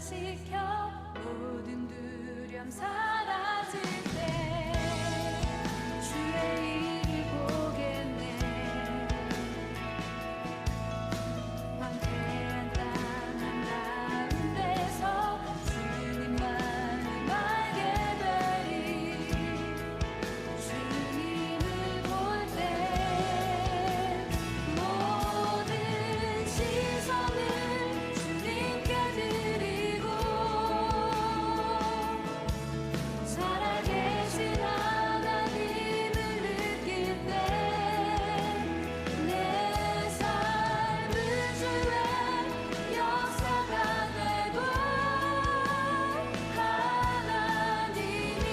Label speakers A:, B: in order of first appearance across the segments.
A: 변화시켜 모든 두려움 사라질 때 주의 일을 보겠네. 황폐한 땅 한가운데서 주님만을 알게 되리. 주님을 볼 때 모든 시선을 주님께 드리고 살아계신 하나님을 느낄 때 내 삶은 주의 역사가 되고 하나님이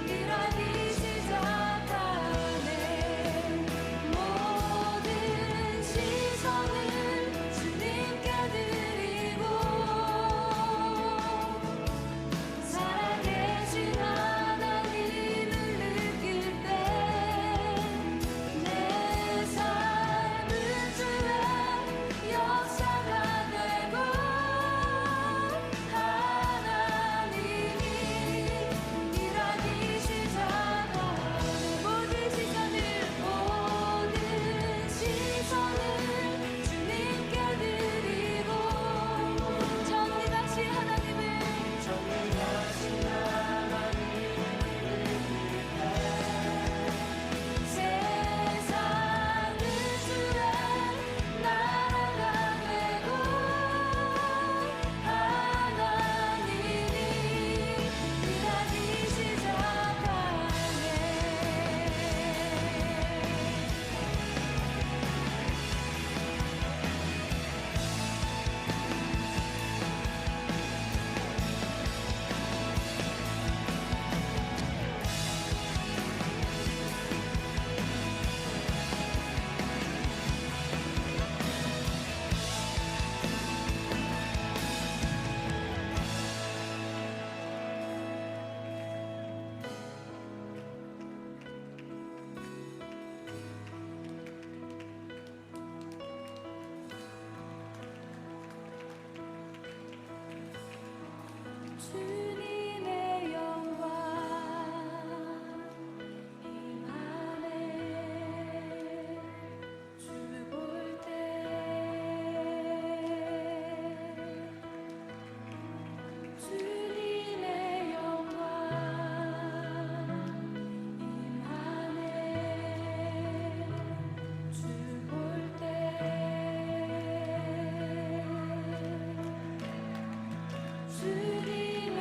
A: 일하기 시작하네. 모든 시선을 주님께 드리고 살아계신 하나님을 느낄 때 내 삶은 주의 역사가 되고 하나님이 일하기 시작하네. 모든 시선을 주님께 드리고 정리같이 하나님을 세상은 주의 나라가 되고 하나님이 일하기 시작하네. 주님의 영광 임하네. 주 볼 때 주님의 영광 임하네. 주 볼 때 주님의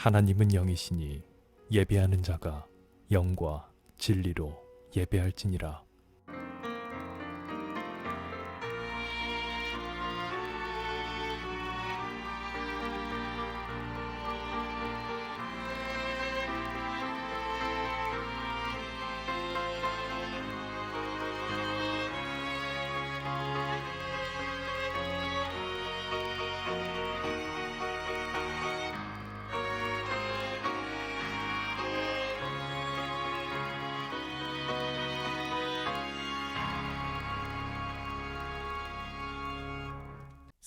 B: 하나님은 영이시니 예배하는 자가 영과 진리로 예배할지니라.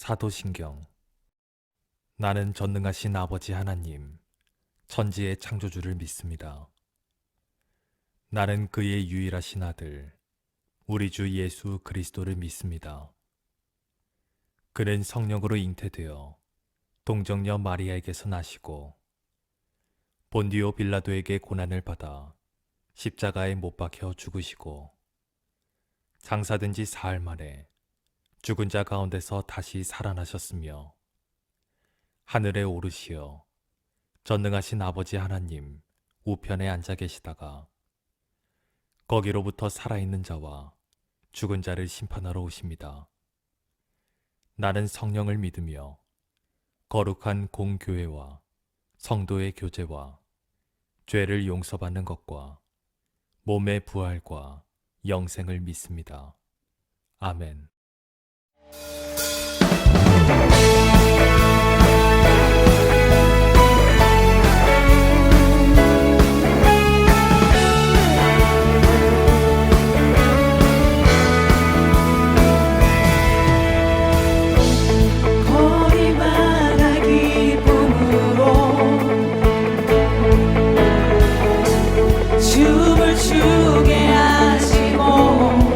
B: 사도신경. 나는 전능하신 아버지 하나님, 천지의 창조주를 믿습니다. 나는 그의 유일하신 아들, 우리 주 예수 그리스도를 믿습니다. 그는 성령으로 잉태되어 동정녀 마리아에게서 나시고 본디오 빌라도에게 고난을 받아 십자가에 못 박혀 죽으시고 장사된 지 사흘 만에 죽은 자 가운데서 다시 살아나셨으며 하늘에 오르시어 전능하신 아버지 하나님 우편에 앉아 계시다가 거기로부터 살아있는 자와 죽은 자를 심판하러 오십니다. 나는 성령을 믿으며 거룩한 공교회와 성도의 교제와 죄를 용서받는 것과 몸의 부활과 영생을 믿습니다. 아멘.
A: 거리마다 기쁨으로 춤을 추게 하시고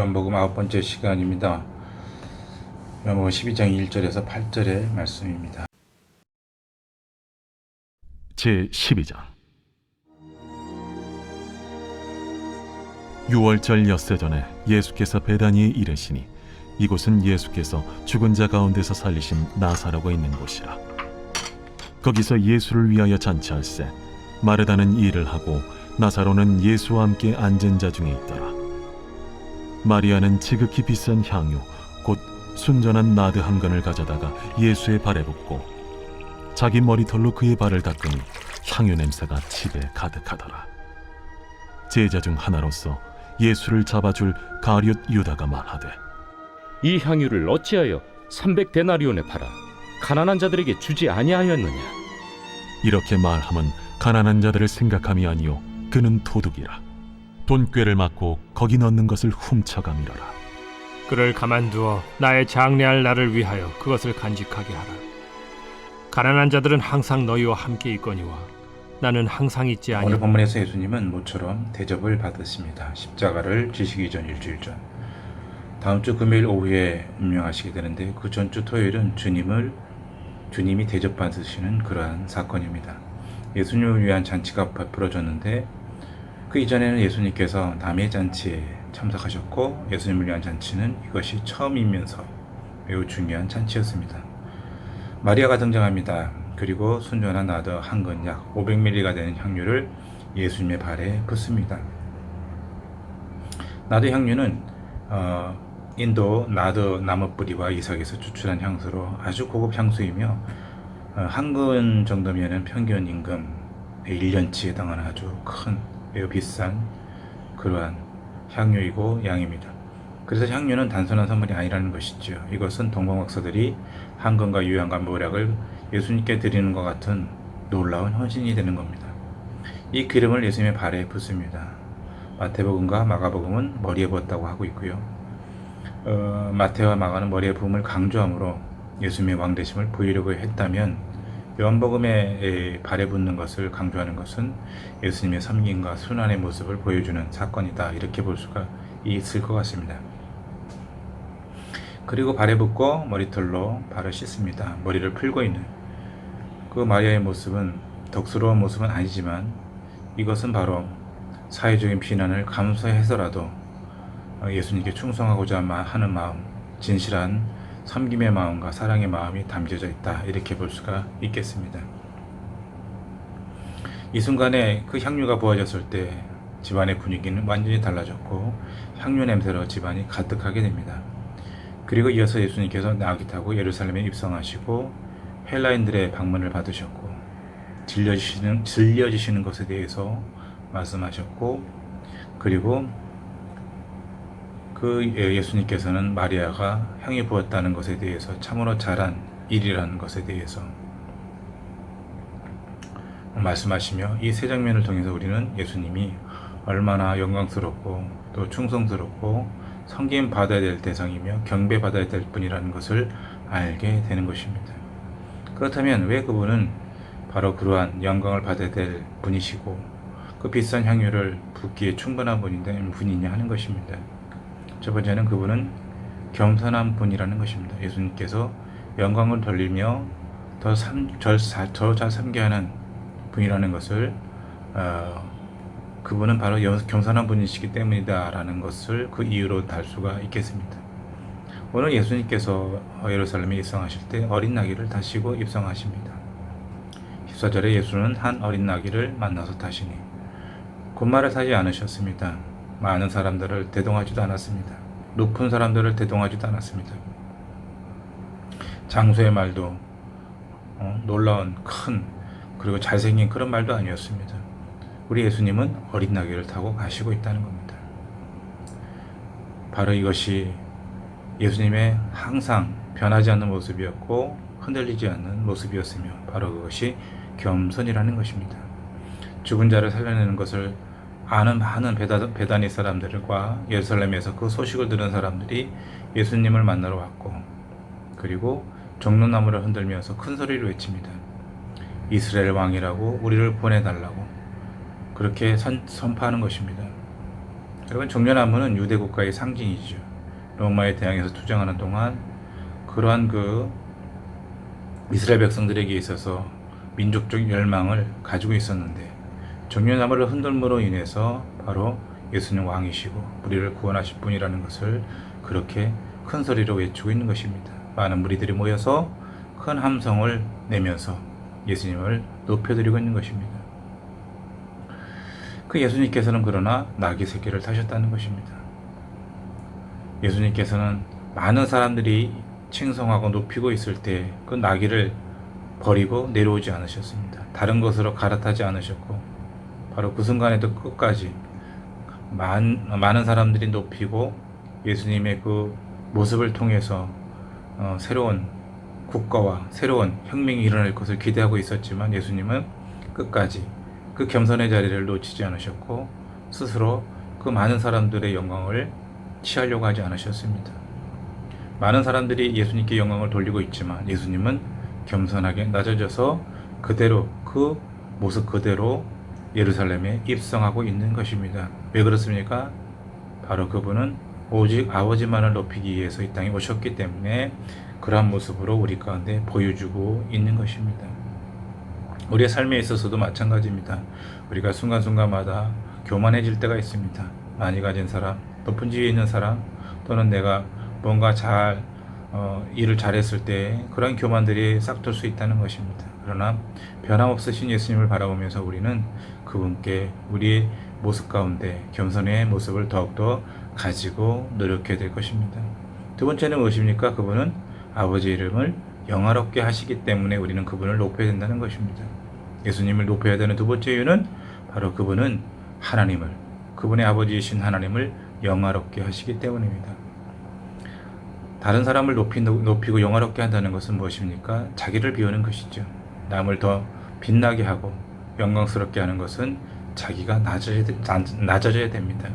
C: 요한복음 9번째 시간입니다. 요한복음 12장 1절에서 8절의 말씀입니다.
D: 제12장 유월절 엿새 전에 예수께서 베다니에 이르시니 이곳은 예수께서 죽은 자 가운데서 살리신 나사로가 있는 곳이라. 거기서 예수를 위하여 잔치할세 마르다는 일을 하고 나사로는 예수와 함께 앉은 자 중에 있더라. 마리아는 지극히 비싼 향유 곧 순전한 나드 한 근을 가져다가 예수의 발에 붓고 자기 머리털로 그의 발을 닦으니 향유 냄새가 집에 가득하더라. 제자 중 하나로서 예수를 잡아줄 가룟 유다가 말하되
E: 이 향유를 어찌하여 300데나리온에 팔아 가난한 자들에게 주지 아니하였느냐.
D: 이렇게 말함은 가난한 자들을 생각함이 아니요 그는 도둑이라. 돈꾀를 맞고 거기 넣는 것을 훔쳐가밀어라.
F: 그를 가만두어 나의 장래할 날을 위하여 그것을 간직하게 하라. 가난한 자들은 항상 너희와 함께 있거니와 나는 항상 있지
C: 오늘
F: 아니하노라.
C: 본문에서 예수님은 모처럼 대접을 받으십니다. 십자가를 지시기 전 일주일 전. 다음 주 금요일 오후에 운명하시게 되는데 그 전주 토요일은 주님이 대접받으시는 그러한 사건입니다. 예수님을 위한 잔치가 베풀어졌는데 그 이전에는 예수님께서 남의 잔치에 참석하셨고 예수님을 위한 잔치는 이것이 처음이면서 매우 중요한 잔치였습니다. 마리아가 등장합니다. 그리고 순전한 나드 한 근 약 500ml가 되는 향유를 예수님의 발에 붓습니다. 나드 향유는 인도 나드 나무 뿌리와 이삭에서 추출한 향수로 아주 고급 향수이며 한 근 정도면 평균 임금의 1년치에 해당하는 아주 큰 매우 비싼 그러한 향유이고 양입니다. 그래서 향유는 단순한 선물이 아니라는 것이죠. 이것은 동방박사들이 한건과 유향과 모략을 예수님께 드리는 것 같은 놀라운 헌신이 되는 겁니다. 이 기름을 예수님의 발에 붓습니다. 마태복음과 마가복음은 머리에 부었다고 하고 있고요. 마태와 마가는 머리에 부음을 강조함으로 예수님의 왕되심을 보이려고 했다면 요한복음에 발에 붓는 것을 강조하는 것은 예수님의 섬김과 순환의 모습을 보여주는 사건이다. 이렇게 볼 수가 있을 것 같습니다. 그리고 발에 붓고 머리털로 발을 씻습니다. 머리를 풀고 있는 그 마리아의 모습은 덕스러운 모습은 아니지만 이것은 바로 사회적인 비난을 감수해서라도 예수님께 충성하고자 하는 마음, 진실한 섬김의 마음과 사랑의 마음이 담겨져 있다. 이렇게 볼 수가 있겠습니다. 이 순간에 그 향유가 부어졌을 때 집안의 분위기는 완전히 달라졌고 향유 냄새로 집안이 가득하게 됩니다. 그리고 이어서 예수님께서 나귀 타고 예루살렘에 입성하시고 헬라인들의 방문을 받으셨고 들려지시는 것에 대해서 말씀하셨고 그리고 그 예수님께서는 마리아가 향유 부었다는 것에 대해서 참으로 잘한 일이라는 것에 대해서 말씀하시며 이 세 장면을 통해서 우리는 예수님이 얼마나 영광스럽고 또 충성스럽고 섬김 받아야 될 대상이며 경배 받아야 될 분이라는 것을 알게 되는 것입니다. 그렇다면 왜 그분은 바로 그러한 영광을 받아야 될 분이시고 그 비싼 향유를 붓기에 충분한 분이냐 하는 것입니다. 첫 번째는 그분은 겸손한 분이라는 것입니다. 예수님께서 영광을 돌리며 더 잘 섬겨야 하는 분이라는 것을 그분은 바로 겸손한 분이시기 때문이다라는 것을 그 이유로 달 수가 있겠습니다. 오늘 예수님께서 예루살렘에 입성하실 때 어린 나귀를 타시고 입성하십니다. 14절에 예수는 한 어린 나귀를 만나서 타시니 곧말을 타지 않으셨습니다. 많은 사람들을 대동하지도 않았습니다. 높은 사람들을 대동하지도 않았습니다. 장수의 말도 놀라운 큰 그리고 잘생긴 그런 말도 아니었습니다. 우리 예수님은 어린 나귀를 타고 가시고 있다는 겁니다. 바로 이것이 예수님의 항상 변하지 않는 모습이었고 흔들리지 않는 모습이었으며 바로 그것이 겸손이라는 것입니다. 죽은 자를 살려내는 것을 아는 많은 베다니 사람들과 예루살렘에서 그 소식을 들은 사람들이 예수님을 만나러 왔고 그리고 종려나무를 흔들면서 큰 소리로 외칩니다. 이스라엘 왕이라고 우리를 보내달라고 그렇게 선포하는 것입니다. 여러분, 종려나무는 유대 국가의 상징이죠. 로마에 대항해서 투쟁하는 동안 그러한 그 이스라엘 백성들에게 있어서 민족적 열망을 가지고 있었는데, 종려나무를 흔들므로 인해서 바로 예수님 왕이시고 우리를 구원하실 분이라는 것을 그렇게 큰 소리로 외치고 있는 것입니다. 많은 무리들이 모여서 큰 함성을 내면서 예수님을 높여드리고 있는 것입니다. 그 예수님께서는 그러나 나귀 새끼를 타셨다는 것입니다. 예수님께서는 많은 사람들이 칭송하고 높이고 있을 때 그 나귀를 버리고 내려오지 않으셨습니다. 다른 것으로 갈아타지 않으셨고, 바로 그 순간에도 끝까지 많은 사람들이 높이고 예수님의 그 모습을 통해서 새로운 국가와 새로운 혁명이 일어날 것을 기대하고 있었지만, 예수님은 끝까지 그 겸손의 자리를 놓치지 않으셨고 스스로 그 많은 사람들의 영광을 취하려고 하지 않으셨습니다. 많은 사람들이 예수님께 영광을 돌리고 있지만 예수님은 겸손하게 낮아져서 그대로 그 모습 그대로 예루살렘에 입성하고 있는 것입니다. 왜 그렇습니까? 바로 그분은 오직 아버지만을 높이기 위해서 이 땅에 오셨기 때문에 그러한 모습으로 우리 가운데 보여주고 있는 것입니다. 우리의 삶에 있어서도 마찬가지입니다. 우리가 순간순간마다 교만해질 때가 있습니다. 많이 가진 사람, 높은 지위에 있는 사람, 또는 내가 뭔가 일을 잘했을 때 그런 교만들이 싹돌 수 있다는 것입니다. 그러나 변함없으신 예수님을 바라보면서 우리는 그분께 우리의 모습 가운데 겸손의 모습을 더욱더 가지고 노력해야 될 것입니다. 두 번째는 무엇입니까? 그분은 아버지 이름을 영화롭게 하시기 때문에 우리는 그분을 높여야 된다는 것입니다. 예수님을 높여야 되는 두 번째 이유는 바로 그분은 그분의 아버지이신 하나님을 영화롭게 하시기 때문입니다. 다른 사람을 높이고 영화롭게 한다는 것은 무엇입니까? 자기를 비우는 것이죠. 남을 더 빛나게 하고 영광스럽게 하는 것은 자기가 낮아져야 됩니다.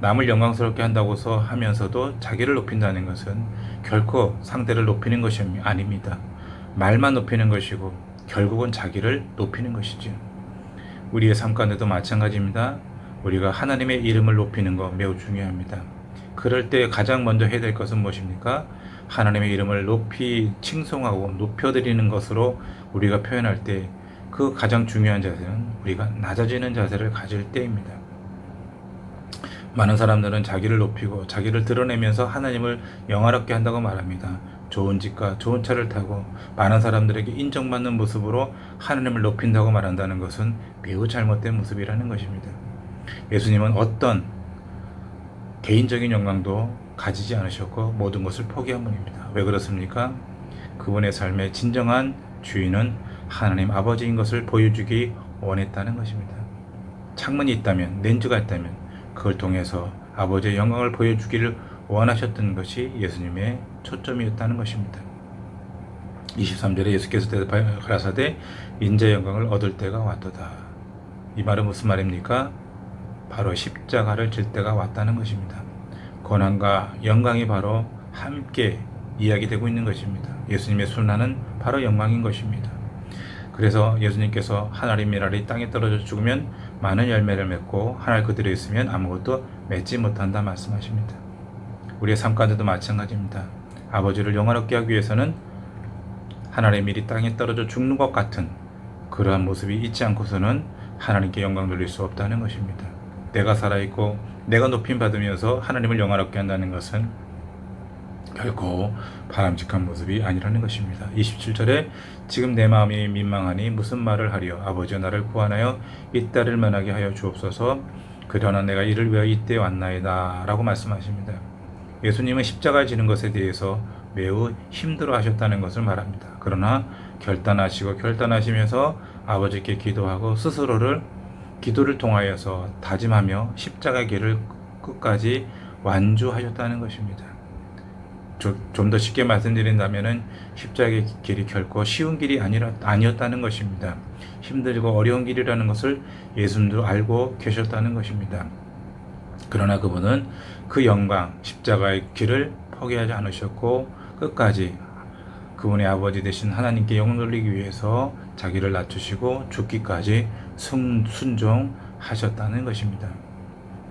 C: 남을 영광스럽게 한다고서 하면서도 자기를 높인다는 것은 결코 상대를 높이는 것이 아닙니다. 말만 높이는 것이고 결국은 자기를 높이는 것이죠. 우리의 삶 가운데도 마찬가지입니다. 우리가 하나님의 이름을 높이는 것 매우 중요합니다. 그럴 때 가장 먼저 해야 될 것은 무엇입니까? 하나님의 이름을 높이 칭송하고 높여드리는 것으로 우리가 표현할 때 그 가장 중요한 자세는 우리가 낮아지는 자세를 가질 때입니다. 많은 사람들은 자기를 높이고 자기를 드러내면서 하나님을 영화롭게 한다고 말합니다. 좋은 집과 좋은 차를 타고 많은 사람들에게 인정받는 모습으로 하나님을 높인다고 말한다는 것은 매우 잘못된 모습이라는 것입니다. 예수님은 어떤 개인적인 영광도 가지지 않으셨고 모든 것을 포기한 분입니다. 왜 그렇습니까? 그분의 삶의 진정한 주인은 하나님 아버지인 것을 보여주기 원했다는 것입니다. 창문이 있다면, 렌즈가 있다면 그걸 통해서 아버지의 영광을 보여주기를 원하셨던 것이 예수님의 초점이었다는 것입니다. 23절에 예수께서 대답하여 가라사대 인자의 영광을 얻을 때가 왔도다. 이 말은 무슨 말입니까? 바로 십자가를 질 때가 왔다는 것입니다. 고난과 영광이 바로 함께 이야기되고 있는 것입니다. 예수님의 순환은 바로 영광인 것입니다. 그래서 예수님께서 하늘의 미랄이 땅에 떨어져 죽으면 많은 열매를 맺고 하늘 그대로 있으면 아무것도 맺지 못한다 말씀하십니다. 우리의 삶 가운데도 마찬가지입니다. 아버지를 영화롭게 하기 위해서는 하늘의 밀이 땅에 떨어져 죽는 것 같은 그러한 모습이 있지 않고서는 하나님께 영광 돌릴 수 없다는 것입니다. 내가 살아있고 내가 높임 받으면서 하나님을 영화롭게 한다는 것은 결코 바람직한 모습이 아니라는 것입니다. 27절에 지금 내 마음이 민망하니 무슨 말을 하리요? 아버지여 나를 구원하여 이 딸을 면하게 하여 주옵소서. 그러나 내가 이를 위하여 이때 왔나이다 라고 말씀하십니다. 예수님은 십자가에 지는 것에 대해서 매우 힘들어 하셨다는 것을 말합니다. 그러나 결단하시면서 아버지께 기도하고 스스로를 기도를 통하여서 다짐하며 십자가의 길을 끝까지 완주하셨다는 것입니다. 좀 더 쉽게 말씀드린다면 십자가의 길이 결코 쉬운 길이 아니었다는 것입니다. 힘들고 어려운 길이라는 것을 예수님도 알고 계셨다는 것입니다. 그러나 그분은 그 영광, 십자가의 길을 포기하지 않으셨고 끝까지 그분의 아버지 되신 하나님께 영광 돌리기 위해서 자기를 낮추시고 죽기까지 순종하셨다는 것입니다.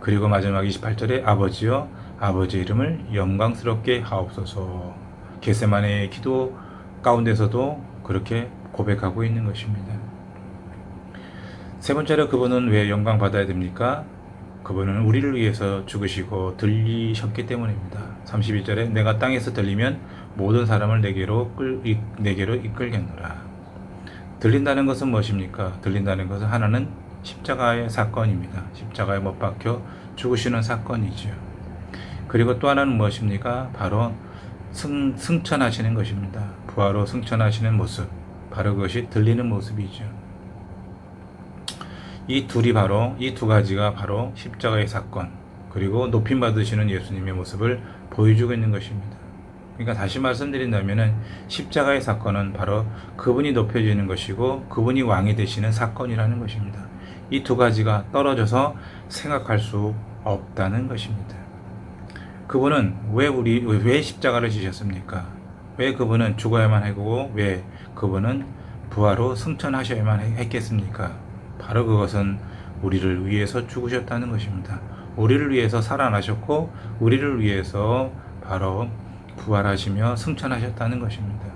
C: 그리고 마지막 28절에 아버지여 아버지의 이름을 영광스럽게 하옵소서. 겟세마네의 기도 가운데서도 그렇게 고백하고 있는 것입니다. 세 번째로 그분은 왜 영광 받아야 됩니까? 그분은 우리를 위해서 죽으시고 들리셨기 때문입니다. 32절에 내가 땅에서 들리면 모든 사람을 내게로 이끌겠노라. 들린다는 것은 무엇입니까? 들린다는 것은 하나는 십자가의 사건입니다. 십자가에 못 박혀 죽으시는 사건이지요. 그리고 또 하나는 무엇입니까? 바로 승천하시는 것입니다. 부활로 승천하시는 모습, 바로 그것이 들리는 모습이죠. 이 두 가지가 바로 십자가의 사건, 그리고 높임 받으시는 예수님의 모습을 보여주고 있는 것입니다. 그러니까 다시 말씀드린다면은 십자가의 사건은 바로 그분이 높여지는 것이고 그분이 왕이 되시는 사건이라는 것입니다. 이 두 가지가 떨어져서 생각할 수 없다는 것입니다. 그분은 왜 십자가를 지셨습니까? 왜 그분은 죽어야만 하고 왜 그분은 부활로 승천하셔야만 했겠습니까? 바로 그것은 우리를 위해서 죽으셨다는 것입니다. 우리를 위해서 살아나셨고 우리를 위해서 바로 부활하시며 승천하셨다는 것입니다.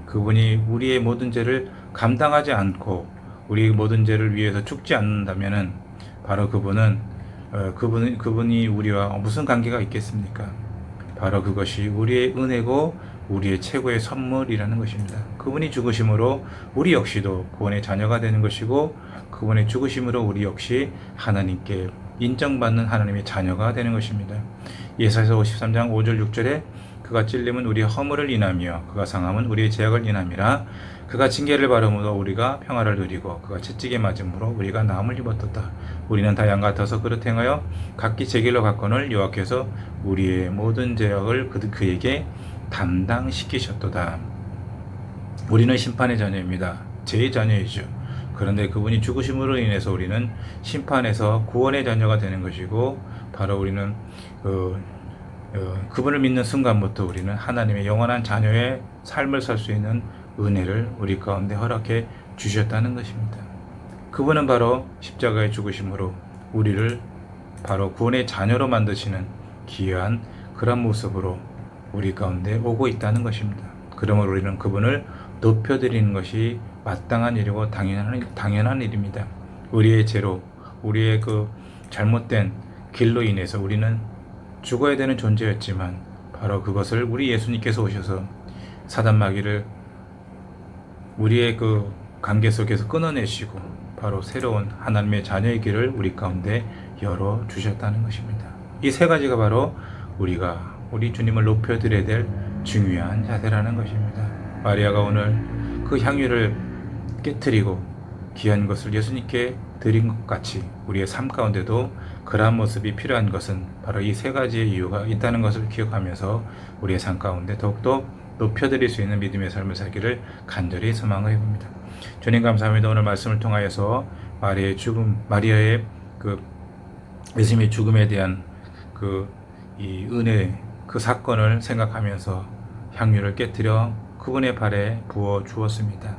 C: 그분이 우리의 모든 죄를 감당하지 않고 우리의 모든 죄를 위해서 죽지 않는다면은 바로 그분이 우리와 무슨 관계가 있겠습니까? 바로 그것이 우리의 은혜고 우리의 최고의 선물이라는 것입니다. 그분이 죽으심으로 우리 역시도 구원의 자녀가 되는 것이고 그분의 죽으심으로 우리 역시 하나님께 인정받는 하나님의 자녀가 되는 것입니다. 예사야 53장 5절 6절에 그가 찔림은 우리의 허물을 인하며 그가 상함은 우리의 죄악을 인함이라. 그가 징계를 받음으로 우리가 평화를 누리고 그가 채찍에 맞음으로 우리가 나음을 입었도다. 우리는 다 양 같아서 그릇 행하여 각기 제 길로 갔거늘 여호와께서 우리의 모든 죄악을 그에게 담당시키셨도다. 우리는 심판의 자녀입니다. 죄의 자녀이죠. 그런데 그분이 죽으심으로 인해서 우리는 심판에서 구원의 자녀가 되는 것이고 바로 우리는 그분을 믿는 순간부터 우리는 하나님의 영원한 자녀의 삶을 살 수 있는 은혜를 우리 가운데 허락해 주셨다는 것입니다. 그분은 바로 십자가의 죽으심으로 우리를 바로 구원의 자녀로 만드시는 귀한 그런 모습으로 우리 가운데 오고 있다는 것입니다. 그러므로 우리는 그분을 높여드리는 것이 마땅한 일이고 당연한 일입니다. 우리의 죄로 우리의 그 잘못된 길로 인해서 우리는 죽어야 되는 존재였지만 바로 그것을 우리 예수님께서 오셔서 사단 마귀를 우리의 그 관계 속에서 끊어내시고 바로 새로운 하나님의 자녀의 길을 우리 가운데 열어주셨다는 것입니다. 이 세 가지가 바로 우리가 우리 주님을 높여드려야 될 중요한 자세라는 것입니다. 마리아가 오늘 그 향유를 깨뜨리고 귀한 것을 예수님께 드린 것 같이 우리의 삶 가운데도 그러한 모습이 필요한 것은 바로 이 세 가지의 이유가 있다는 것을 기억하면서 우리의 삶 가운데 더욱더 높여드릴 수 있는 믿음의 삶을 살기를 간절히 소망해 봅니다. 주님 감사합니다. 오늘 말씀을 통하여서 마리아의 그 예수님의 죽음에 대한 이 은혜 그 사건을 생각하면서 향유를 깨뜨려 그분의 발에 부어 주었습니다.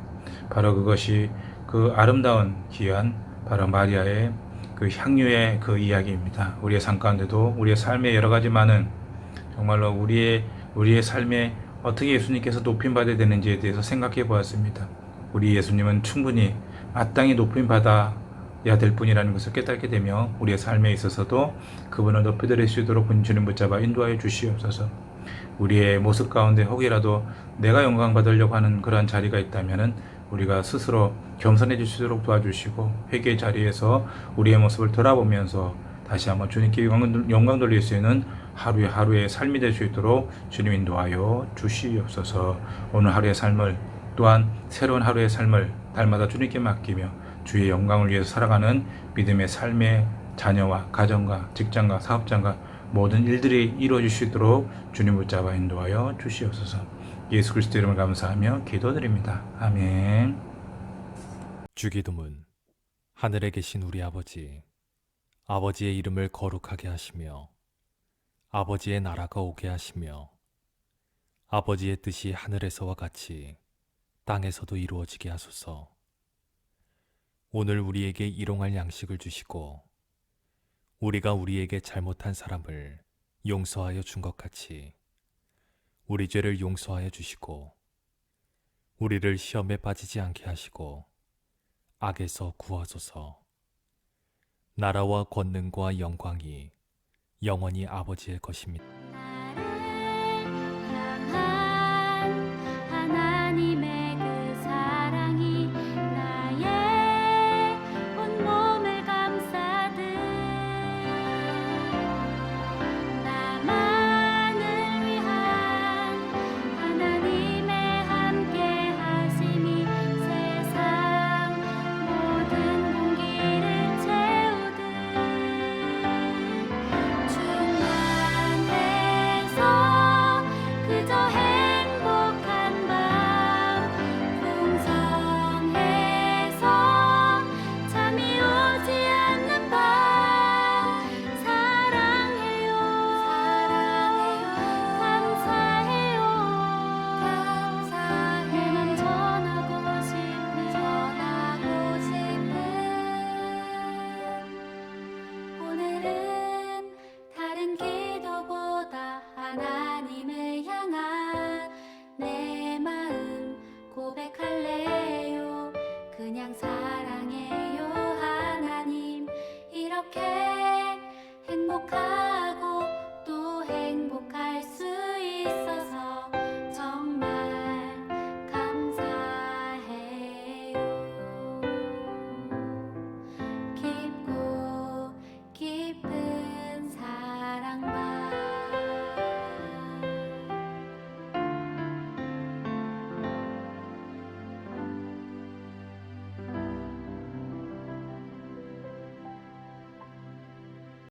C: 바로 그것이 그 아름다운 귀한 바로 마리아의 그 향유의 그 이야기입니다. 우리의 삶 가운데도 우리의 삶의 여러 가지 많은 정말로 우리의 삶에 어떻게 예수님께서 높임 받아야 되는지에 대해서 생각해 보았습니다. 우리 예수님은 충분히 마땅히 높임 받아야 될 분이라는 것을 깨닫게 되며 우리의 삶에 있어서도 그분을 높여드릴 수 있도록 주님 붙잡아 인도하여 주시옵소서. 우리의 모습 가운데 혹이라도 내가 영광 받으려고 하는 그러한 자리가 있다면은 우리가 스스로 겸손해질 수 있도록 도와주시고 회개의 자리에서 우리의 모습을 돌아보면서 다시 한번 주님께 영광 돌릴 수 있는 하루의 삶이 될 수 있도록 주님 인도하여 주시옵소서. 오늘 하루의 삶을 또한 새로운 하루의 삶을 날마다 주님께 맡기며 주의 영광을 위해서 살아가는 믿음의 삶의 자녀와 가정과 직장과 사업장과 모든 일들이 이루어질 수 있도록 주님 붙잡아 인도하여 주시옵소서. 예수 그리스도 이름을 감사하며 기도드립니다. 아멘.
B: 주기도문. 하늘에 계신 우리 아버지, 아버지의 이름을 거룩하게 하시며 아버지의 나라가 오게 하시며 아버지의 뜻이 하늘에서와 같이 땅에서도 이루어지게 하소서. 오늘 우리에게 일용할 양식을 주시고 우리가 우리에게 잘못한 사람을 용서하여 준 것 같이 우리 죄를 용서하여 주시고 우리를 시험에 빠지지 않게 하시고 악에서 구하소서. 나라와 권능과 영광이 영원히 아버지의 것입니다.